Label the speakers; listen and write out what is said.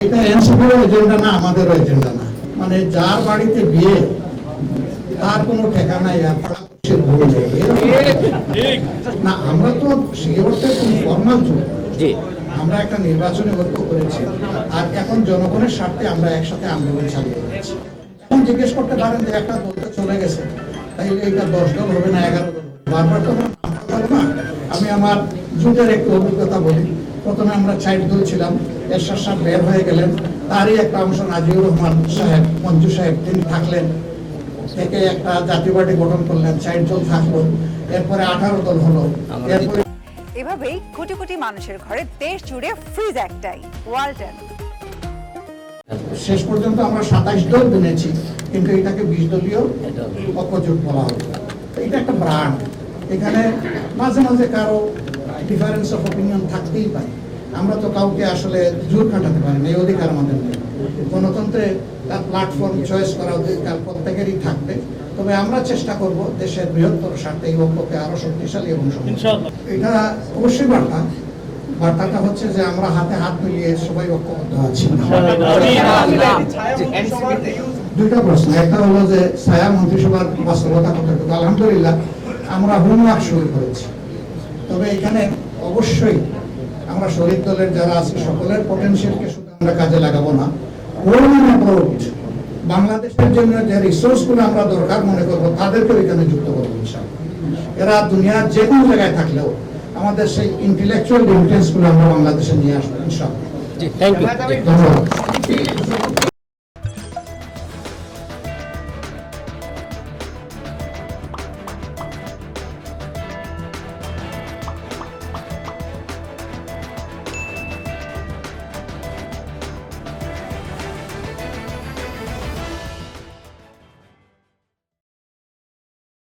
Speaker 1: এটা এনসিপির এজেন্ডা না, আমাদেরও এজেন্ডা না। মানে যার বাড়িতে বিয়ে তার কোনো ঠিকানা না। আমরা তো সে অর্থে কোনো ফর্মাল যুগ, আমরা একটা নির্বাচনী ঐক্য করেছি, আর এখন জনগণের স্বার্থে আমরা একসাথে আন্দোলন চালিয়ে যাচ্ছি। এখন জিজ্ঞেস করতে পারেন যে একটা দলটা চলে গেছে, তাইলে এটা 10 দল হবে না 11 দল? বারবার তো না। আমি আমার যুগের একটু অভিজ্ঞতা বলি। প্রথমে আমরা 4 দল ছিলাম, এরশাদ সাহেব বের হয়ে গেলেন, তারই একটা অংশ নাজিউর রহমান সাহেব, মঞ্জু সাহেব, তিনি থাকলেন, থেকে একটা জাতীয় পার্টি গঠন করলেন, 4 দল থাকলো, এরপরে 18 দল হলো। এরপরে
Speaker 2: এভাবেই কোটি কোটি মানুষের ঘরে দেশ জুড়ে ফ্রিজ একটাই, ওয়ালটন।
Speaker 1: শেষ পর্যন্ত আমরা 27 দল গুনেছি, কিন্তু এটাকে 20 দলীয় ঐক্যজোট বলা হতো। এটা একটা ব্র্যান্ড। এখানে মাঝে মাঝে কারো ডিফারেন্স অফ অপিনিয়ন থাকতেই পারে। আমরা তো কাউকে আসলে জোর খাটাতে পারি না, এই অধিকার আমাদের নেই। গণতন্ত্রে তার প্ল্যাটফর্ম চয়েস করা অধিকার প্রত্যেকেরই থাকবে। তবে আমরা চেষ্টা করব দেশের বৃহত্তর স্বার্থে এই ঐক্যকে আরো শক্তিশালী এবং এটা অবশ্যই বার্তাটা হচ্ছে যে আমরা হাতে হাত মিলিয়ে সবাই ঐক্যবদ্ধ আছি। দুইটা প্রশ্ন, একটা হলো যে ছায়া মন্ত্রিসভার বাস্তবতা কতটুকু। আলহামদুলিল্লাহ আমরা হোমওয়ার্ক শুরু করেছি। তবে এখানে অবশ্যই আমরা শহীদ দলের যারা আছে সকলের পটেনশিয়ালকে শুধু আমরা কাজে লাগাবো না, বাংলাদেশের জন্য যে রিসোর্স গুলো আমরা দরকার মনে করবো তাদেরকে এখানে যুক্ত করবো ইনশাআল্লাহ। এরা দুনিয়ার যে কোনো জায়গায় থাকলেও আমাদের সেই ইন্টেলেকচুয়াল ডিভিডেন্স গুলো আমরা বাংলাদেশে নিয়ে আসবো ইনশাআল্লাহ। ধন্যবাদ।